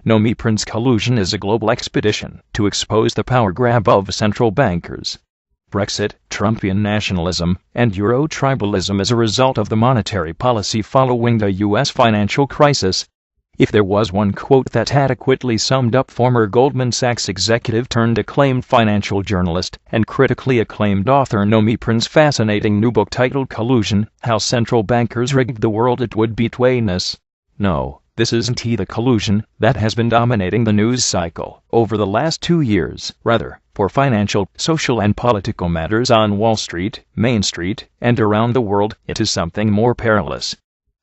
NOMI Prin's collusion is a global expedition to expose the power grab of central bankers. Brexit, Trumpian nationalism, and Euro-tribalism as a result of the monetary policy following the U.S. financial crisis. If there was one quote that adequately summed up former Goldman Sachs executive turned acclaimed financial journalist and critically acclaimed author NOMI Prin's fascinating new book titled Collusion, How Central Bankers Rigged the World, it would be Twainus. No, this isn't the collusion that has been dominating the news cycle over the last 2 years. Rather, for financial, social and political matters on Wall Street, Main Street, and around the world, it is something more perilous.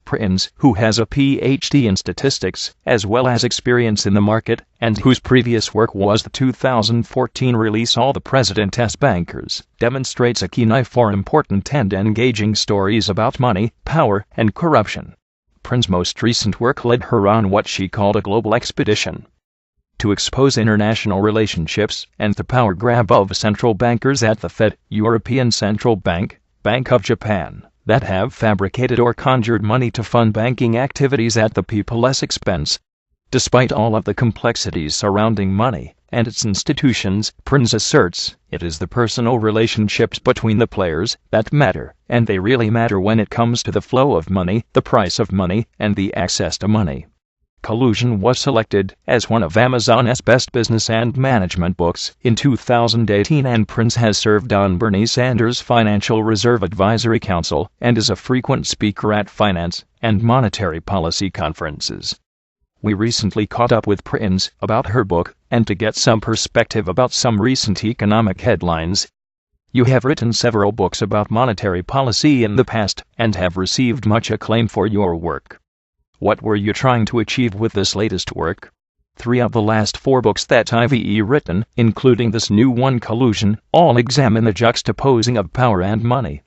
Prins, who has a PhD in statistics, as well as experience in the market, and whose previous work was the 2014 release All the President's Bankers, demonstrates a keen eye for important and engaging stories about money, power, and corruption. Prin's most recent work led her on what she called a global expedition to expose international relationships and the power grab of central bankers at the Fed, European Central Bank, Bank of Japan, that have fabricated or conjured money to fund banking activities at the people's expense. Despite all of the complexities surrounding money and its institutions, Prins asserts it is the personal relationships between the players that matter, and they really matter when it comes to the flow of money, the price of money, and the access to money. Collusion was selected as one of Amazon's best business and management books in 2018, and Prins has served on Bernie Sanders' Financial Reserve Advisory Council and is a frequent speaker at finance and monetary policy conferences. We recently caught up with Prins about her book and to get some perspective about some recent economic headlines. You have written several books about monetary policy in the past and have received much acclaim for your work. What were you trying to achieve with this latest work? 3 of the last 4 books that I've written, including this new one Collusion, all examine the juxtaposing of power and money.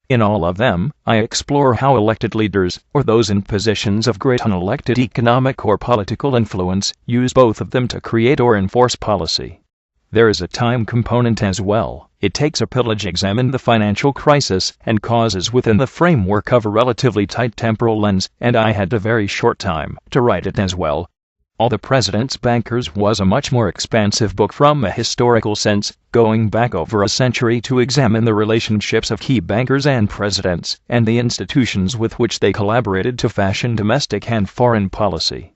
In all of them, I explore how elected leaders, or those in positions of great unelected economic or political influence, use both of them to create or enforce policy. There is a time component as well. It takes a pillage examine the financial crisis and causes within the framework of a relatively tight temporal lens, and I had a very short time to write it as well. All the President's Bankers was a much more expansive book from a historical sense, going back over a century to examine the relationships of key bankers and presidents, and the institutions with which they collaborated to fashion domestic and foreign policy.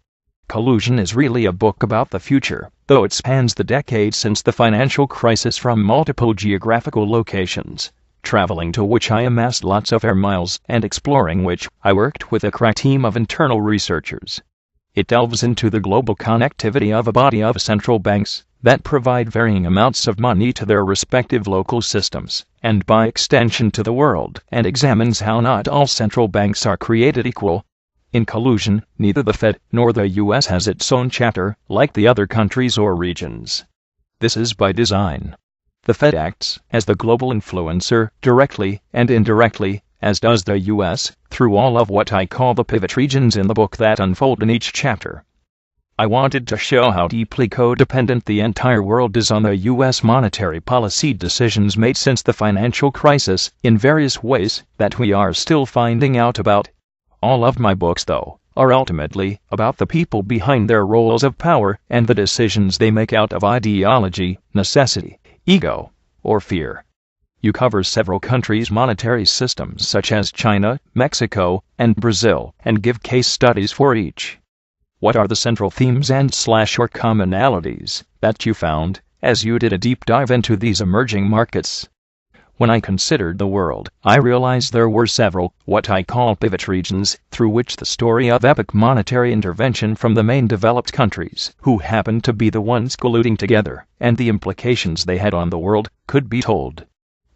Collusion is really a book about the future, though it spans the decades since the financial crisis from multiple geographical locations, traveling to which I amassed lots of air miles and exploring which I worked with a crack team of internal researchers. It delves into the global connectivity of a body of central banks that provide varying amounts of money to their respective local systems, and by extension to the world, and examines how not all central banks are created equal. In Collusion, neither the Fed nor the U.S. has its own chapter, like the other countries or regions. This is by design. The Fed acts as the global influencer, directly and indirectly, as does the U.S., through all of what I call the pivot regions in the book that unfold in each chapter. I wanted to show how deeply codependent the entire world is on the U.S. monetary policy decisions made since the financial crisis, in various ways that we are still finding out about. All of my books, though, are ultimately about the people behind their roles of power and the decisions they make out of ideology, necessity, ego, or fear. You cover several countries' monetary systems such as China, Mexico, and Brazil, and give case studies for each. What are the central themes and or commonalities that you found as you did a deep dive into these emerging markets? When I considered the world, I realized there were several, what I call pivot regions, through which the story of epic monetary intervention from the main developed countries, who happened to be the ones colluding together, and the implications they had on the world, could be told.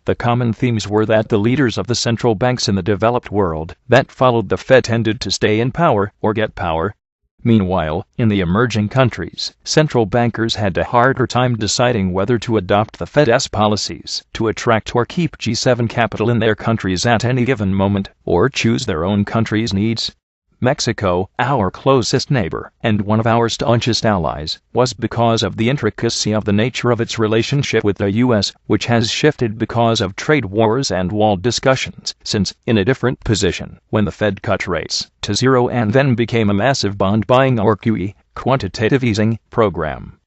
The common themes were that the leaders of the central banks in the developed world that followed the Fed tended to stay in power or get power. Meanwhile, in the emerging countries, central bankers had a harder time deciding whether to adopt the Fed's policies to attract or keep G7 capital in their countries at any given moment, or choose their own country's needs. Mexico, our closest neighbor and one of our staunchest allies, was because of the intricacy of the nature of its relationship with the U.S., which has shifted because of trade wars and wall discussions, since in a different position when the Fed cut rates to zero and then became a massive bond-buying or QE, quantitative easing, program.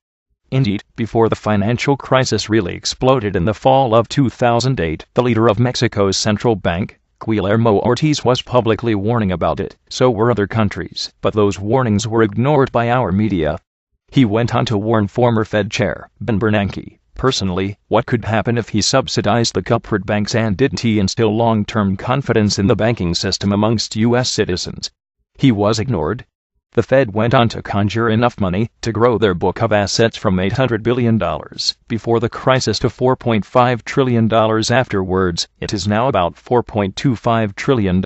Indeed, before the financial crisis really exploded in the fall of 2008, the leader of Mexico's central bank, Guillermo Ortiz, was publicly warning about it. So were other countries, but those warnings were ignored by our media. He went on to warn former Fed Chair Ben Bernanke, personally, what could happen if he subsidized the culprit banks, and didn't he instill long-term confidence in the banking system amongst U.S. citizens. He was ignored. The Fed went on to conjure enough money to grow their book of assets from $800 billion before the crisis to $4.5 trillion afterwards. It is now about $4.25 trillion.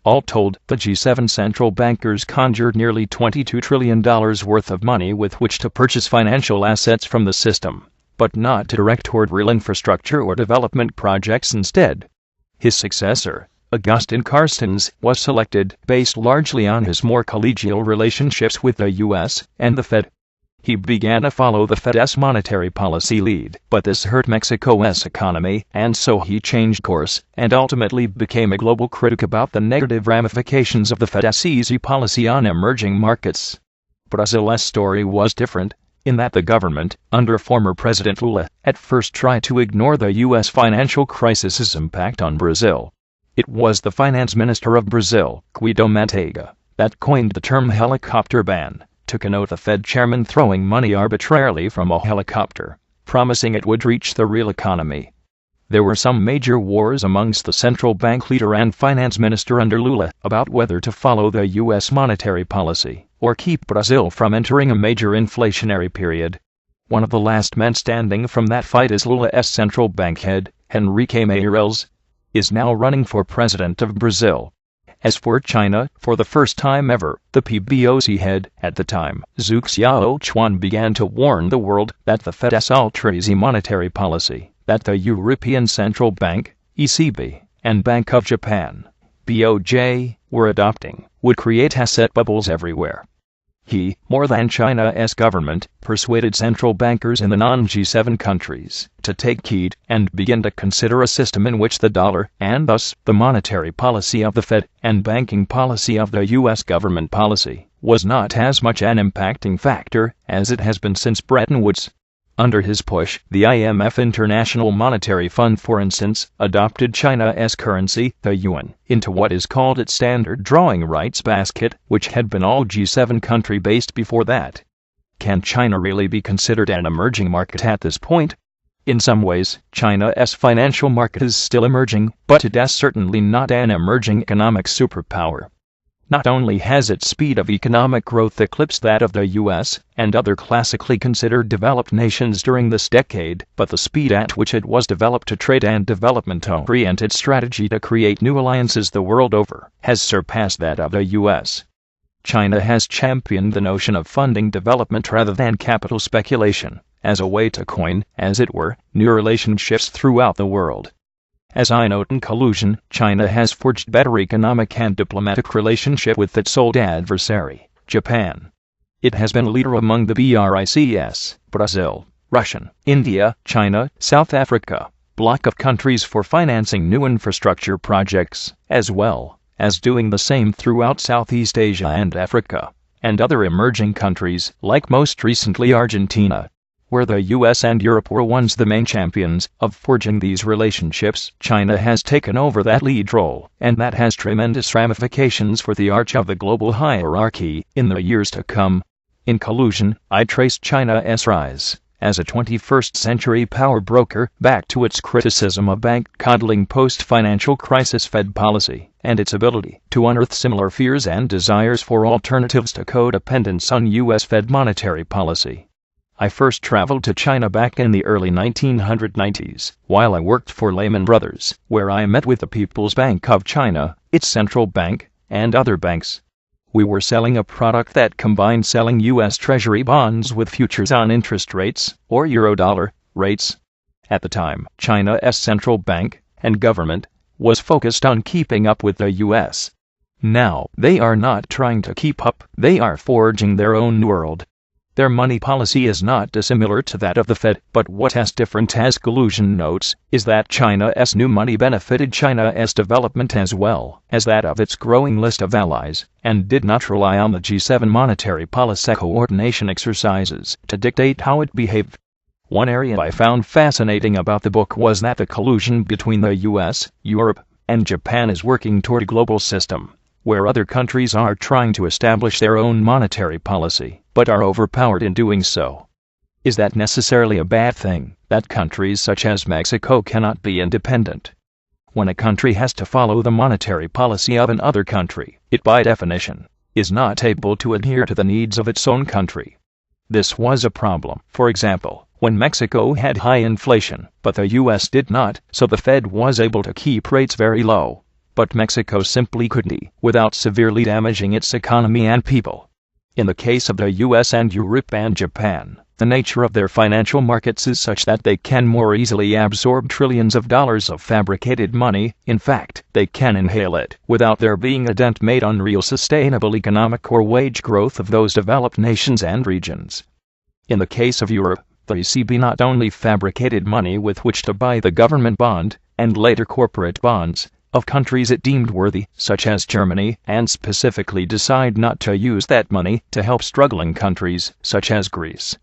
All told, the G7 central bankers conjured nearly $22 trillion worth of money with which to purchase financial assets from the system, but not to direct toward real infrastructure or development projects instead. His successor, Agustin Carstens, was selected based largely on his more collegial relationships with the U.S. and the Fed. He began to follow the Fed's monetary policy lead, but this hurt Mexico's economy, and so he changed course and ultimately became a global critic about the negative ramifications of the Fed's easy policy on emerging markets. Brazil's story was different, in that the government, under former President Lula, at first tried to ignore the U.S. financial crisis's impact on Brazil. It was the finance minister of Brazil, Guido Mantega, that coined the term helicopter ban, to connote the Fed chairman throwing money arbitrarily from a helicopter, promising it would reach the real economy. There were some major wars amongst the central bank leader and finance minister under Lula about whether to follow the U.S. monetary policy or keep Brazil from entering a major inflationary period. One of the last men standing from that fight is Lula's central bank head, Henrique Meirelles, is now running for president of Brazil. As for China, for the first time ever, the PBOC head, at the time, Zhu Xiaochuan, began to warn the world that the Fed's ultra-easy monetary policy, that the European Central Bank, ECB, and Bank of Japan, BOJ, were adopting, would create asset bubbles everywhere. He, more than China's government, persuaded central bankers in the non-G7 countries to take heed and begin to consider a system in which the dollar, and thus the monetary policy of the Fed and banking policy of the U.S. government policy, was not as much an impacting factor as it has been since Bretton Woods. Under his push, the IMF International Monetary Fund, for instance, adopted China's currency, the yuan, into what is called its standard drawing rights basket, which had been all G7 country-based before that. Can China really be considered an emerging market at this point? In some ways, China's financial market is still emerging, but it is certainly not an emerging economic superpower. Not only has its speed of economic growth eclipsed that of the U.S. and other classically considered developed nations during this decade, but the speed at which it was developed a trade and development-oriented strategy to create new alliances the world over has surpassed that of the U.S. China has championed the notion of funding development rather than capital speculation, as a way to coin, as it were, new relationships throughout the world. As I note in Collusion, China has forged better economic and diplomatic relationship with its old adversary, Japan. It has been a leader among the BRICS, Brazil, Russia, India, China, South Africa, bloc of countries for financing new infrastructure projects, as well as doing the same throughout Southeast Asia and Africa, and other emerging countries, like most recently Argentina, where the U.S. and Europe were once the main champions of forging these relationships. China has taken over that lead role, and that has tremendous ramifications for the arch of the global hierarchy in the years to come. In Collusion, I traced China's rise as a 21st-century power broker back to its criticism of bank-coddling post-financial crisis Fed policy, and its ability to unearth similar fears and desires for alternatives to codependence on U.S. Fed monetary policy. I first traveled to China back in the early 1990s, while I worked for Lehman Brothers, where I met with the People's Bank of China, its central bank, and other banks. We were selling a product that combined selling U.S. Treasury bonds with futures on interest rates, or euro-dollar, rates. At the time, China's central bank and government was focused on keeping up with the U.S. Now, they are not trying to keep up, they are forging their own world. Their money policy is not dissimilar to that of the Fed, but what is different, as Collusion notes, is that China's new money benefited China's development as well as that of its growing list of allies, and did not rely on the G7 monetary policy coordination exercises to dictate how it behaved. One area I found fascinating about the book was that the collusion between the US, Europe, and Japan is working toward a global system, where other countries are trying to establish their own monetary policy, but are overpowered in doing so. Is that necessarily a bad thing, that countries such as Mexico cannot be independent? When a country has to follow the monetary policy of another country, it by definition is not able to adhere to the needs of its own country. This was a problem, for example, when Mexico had high inflation, but the US did not, so the Fed was able to keep rates very low. But Mexico simply couldn't, without severely damaging its economy and people. In the case of the US and Europe and Japan, the nature of their financial markets is such that they can more easily absorb trillions of dollars of fabricated money. In fact, they can inhale it without there being a dent made on real sustainable economic or wage growth of those developed nations and regions. In the case of Europe, the ECB not only fabricated money with which to buy the government bond, and later corporate bonds, of countries it deemed worthy, such as Germany, and specifically decide not to use that money to help struggling countries, such as Greece.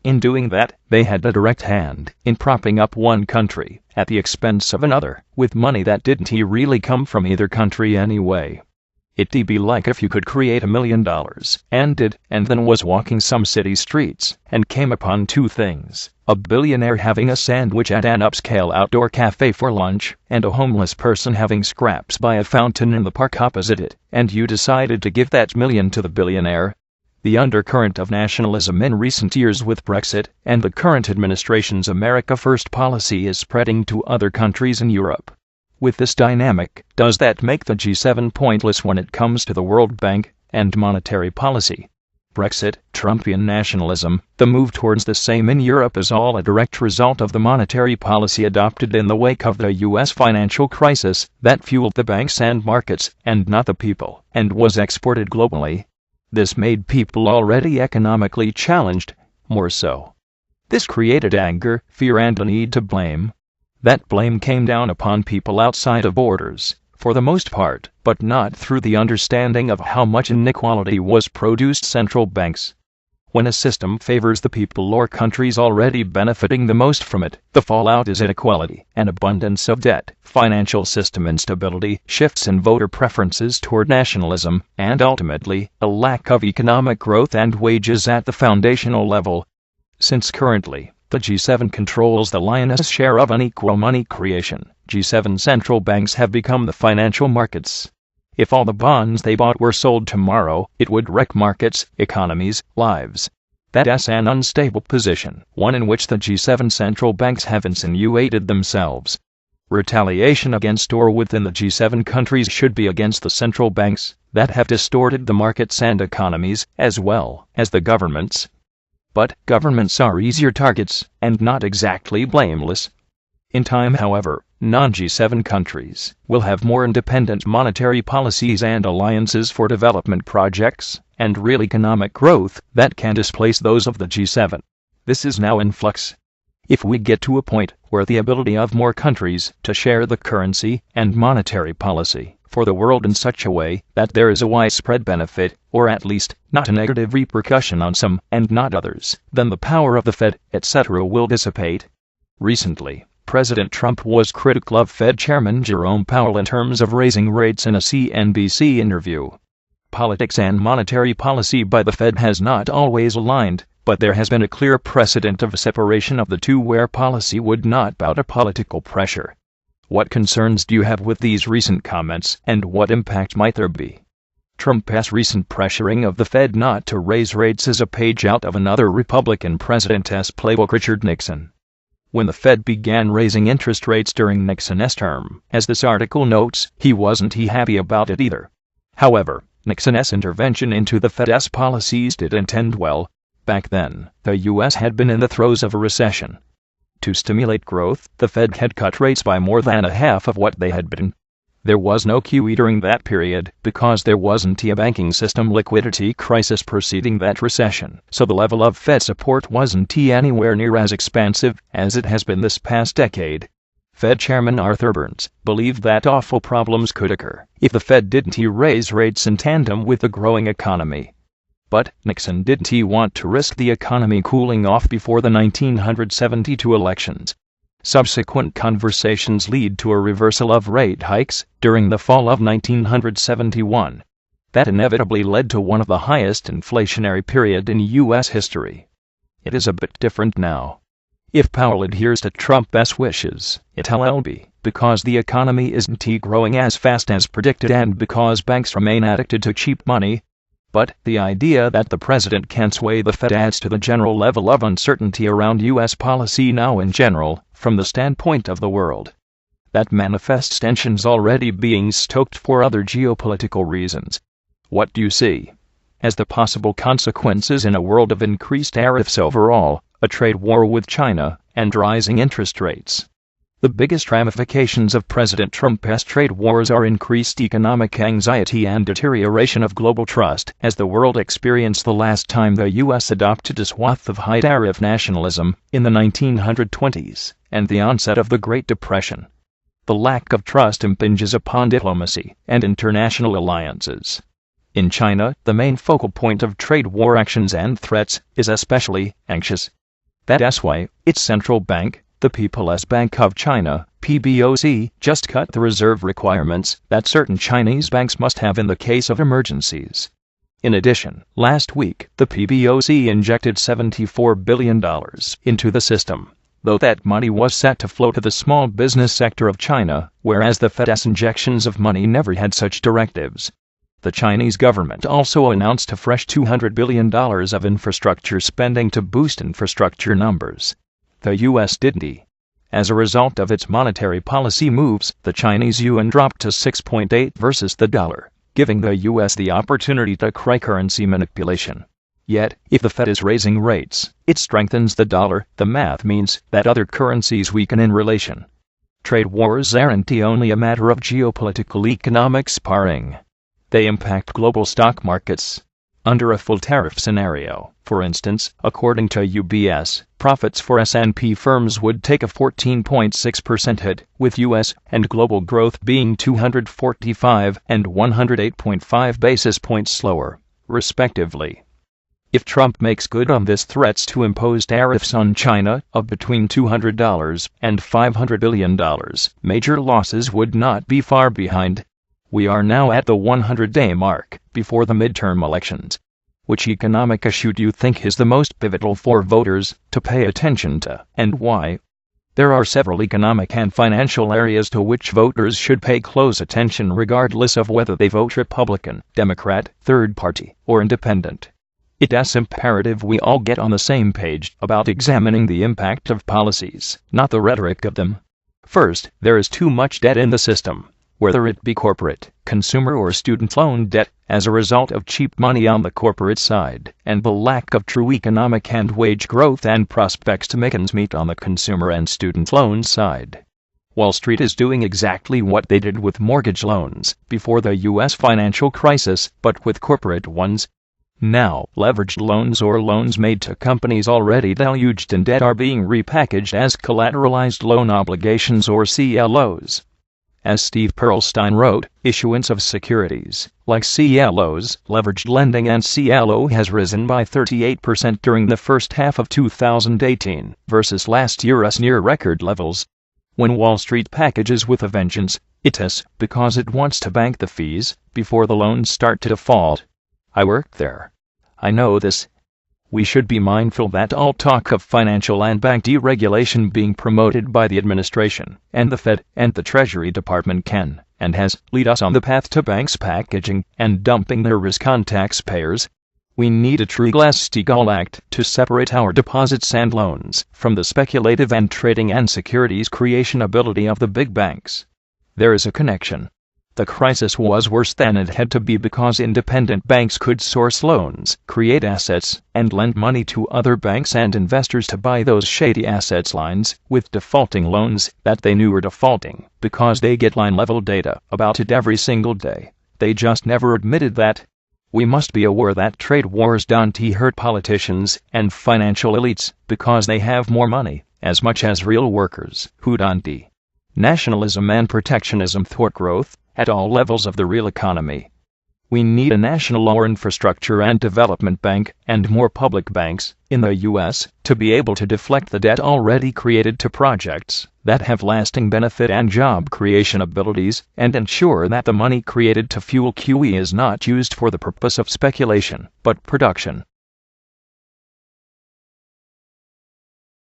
In doing that, they had a direct hand in propping up one country at the expense of another, with money that didn't really come from either country anyway. It'd be like if you could create $1 million, and did, and then was walking some city streets, and came upon two things: a billionaire having a sandwich at an upscale outdoor cafe for lunch, and a homeless person having scraps by a fountain in the park opposite it, and you decided to give that million to the billionaire. The undercurrent of nationalism in recent years with Brexit and the current administration's America First policy is spreading to other countries in Europe. With this dynamic, does that make the G7 pointless when it comes to the World Bank and monetary policy? Brexit, Trumpian nationalism, the move towards the same in Europe is all a direct result of the monetary policy adopted in the wake of the US financial crisis that fueled the banks and markets, and not the people, and was exported globally. This made people already economically challenged more so. This created anger, fear, and a need to blame. That blame came down upon people outside of borders, for the most part, but not through the understanding of how much inequality was produced central banks. When a system favors the people or countries already benefiting the most from it, the fallout is inequality, an abundance of debt, financial system instability, shifts in voter preferences toward nationalism, and ultimately, a lack of economic growth and wages at the foundational level. Since currently, the G7 controls the lion's share of unequal money creation, G7 central banks have become the financial markets. If all the bonds they bought were sold tomorrow, it would wreck markets, economies, lives. That's an unstable position, one in which the G7 central banks have insinuated themselves. Retaliation against or within the G7 countries should be against the central banks that have distorted the markets and economies, as well as the governments. But governments are easier targets, and not exactly blameless. In time, however, non-G7 countries will have more independent monetary policies and alliances for development projects and real economic growth that can displace those of the G7. This is now in flux. If we get to a point where the ability of more countries to share the currency and monetary policy for the world in such a way that there is a widespread benefit, or at least not a negative repercussion on some and not others, then the power of the Fed, etc. will dissipate. Recently, President Trump was critical of Fed Chairman Jerome Powell in terms of raising rates in a CNBC interview. Politics and monetary policy by the Fed has not always aligned, but there has been a clear precedent of separation of the two where policy would not bow to political pressure. What concerns do you have with these recent comments, and what impact might there be? Trump's recent pressuring of the Fed not to raise rates is a page out of another Republican president's playbook, Richard Nixon. When the Fed began raising interest rates during Nixon's term, as this article notes, he wasn't happy about it either. However, Nixon's intervention into the Fed's policies did intend well. Back then, the U.S. had been in the throes of a recession. To stimulate growth, the Fed had cut rates by more than a half of what they had been. There was no QE during that period because there wasn't a banking system liquidity crisis preceding that recession, so the level of Fed support wasn't anywhere near as expansive as it has been this past decade. Fed Chairman Arthur Burns believed that awful problems could occur if the Fed didn't raise rates in tandem with the growing economy. But Nixon didn't want to risk the economy cooling off before the 1972 elections. Subsequent conversations lead to a reversal of rate hikes during the fall of 1971. That inevitably led to one of the highest inflationary period in U.S. history. It is a bit different now. If Powell adheres to Trump's wishes, it'll be because the economy isn't growing as fast as predicted and because banks remain addicted to cheap money. But the idea that the president can sway the Fed adds to the general level of uncertainty around U.S. policy now in general, from the standpoint of the world. That manifests tensions already being stoked for other geopolitical reasons. What do you see as the possible consequences in a world of increased tariffs overall, a trade war with China, and rising interest rates? The biggest ramifications of President Trump's trade wars are increased economic anxiety and deterioration of global trust, as the world experienced the last time the U.S. adopted a swath of high-tariff nationalism, in the 1920s, and the onset of the Great Depression. The lack of trust impinges upon diplomacy and international alliances. In China, the main focal point of trade war actions and threats, is especially anxious. That's why its central bank, the People's Bank of China, PBOC, just cut the reserve requirements that certain Chinese banks must have in the case of emergencies. In addition, last week, the PBOC injected $74 billion into the system, though that money was set to flow to the small business sector of China, whereas the Fed's injections of money never had such directives. The Chinese government also announced a fresh $200 billion of infrastructure spending to boost infrastructure numbers. The U.S. didn't. As a result of its monetary policy moves, the Chinese yuan dropped to 6.8 versus the dollar, giving the U.S. the opportunity to cry currency manipulation. Yet, if the Fed is raising rates, it strengthens the dollar. The math means that other currencies weaken in relation. Trade wars aren't only a matter of geopolitical economic sparring. They impact global stock markets. Under a full tariff scenario, for instance, according to UBS, profits for S&P firms would take a 14.6% hit, with U.S. and global growth being 245 and 108.5 basis points slower, respectively. If Trump makes good on his threats to impose tariffs on China of between $200 and $500 billion, major losses would not be far behind. We are now at the 100-day mark before the midterm elections. Which economic issue do you think is the most pivotal for voters to pay attention to, and why? There are several economic and financial areas to which voters should pay close attention regardless of whether they vote Republican, Democrat, third party, or independent. It's imperative we all get on the same page about examining the impact of policies, not the rhetoric of them. First, there is too much debt in the system, whether it be corporate, consumer or student loan debt, as a result of cheap money on the corporate side, and the lack of true economic and wage growth and prospects to make ends meet on the consumer and student loan side. Wall Street is doing exactly what they did with mortgage loans before the U.S. financial crisis, but with corporate ones. Now, leveraged loans or loans made to companies already deluged in debt are being repackaged as collateralized loan obligations or CLOs. As Steve Pearlstein wrote, issuance of securities, like CLOs, leveraged lending and CLO has risen by 38% during the first half of 2018 versus last year's near record levels. When Wall Street packages with a vengeance, it's because it wants to bank the fees before the loans start to default. I worked there. I know this. We should be mindful that all talk of financial and bank deregulation being promoted by the administration, and the Fed, and the Treasury Department can, and has, lead us on the path to banks packaging and dumping their risk on taxpayers. We need a true Glass-Steagall Act to separate our deposits and loans from the speculative and trading and securities creation ability of the big banks. There is a connection. The crisis was worse than it had to be because independent banks could source loans, create assets, and lend money to other banks and investors to buy those shady assets lines with defaulting loans that they knew were defaulting because they get line-level data about it every single day. They just never admitted that. We must be aware that trade wars don't hurt politicians and financial elites because they have more money, as much as real workers who don't. Nationalism and protectionism thwart growth at all levels of the real economy. We need a national or infrastructure and development bank and more public banks in the U.S. to be able to deflect the debt already created to projects that have lasting benefit and job creation abilities and ensure that the money created to fuel QE is not used for the purpose of speculation, but production.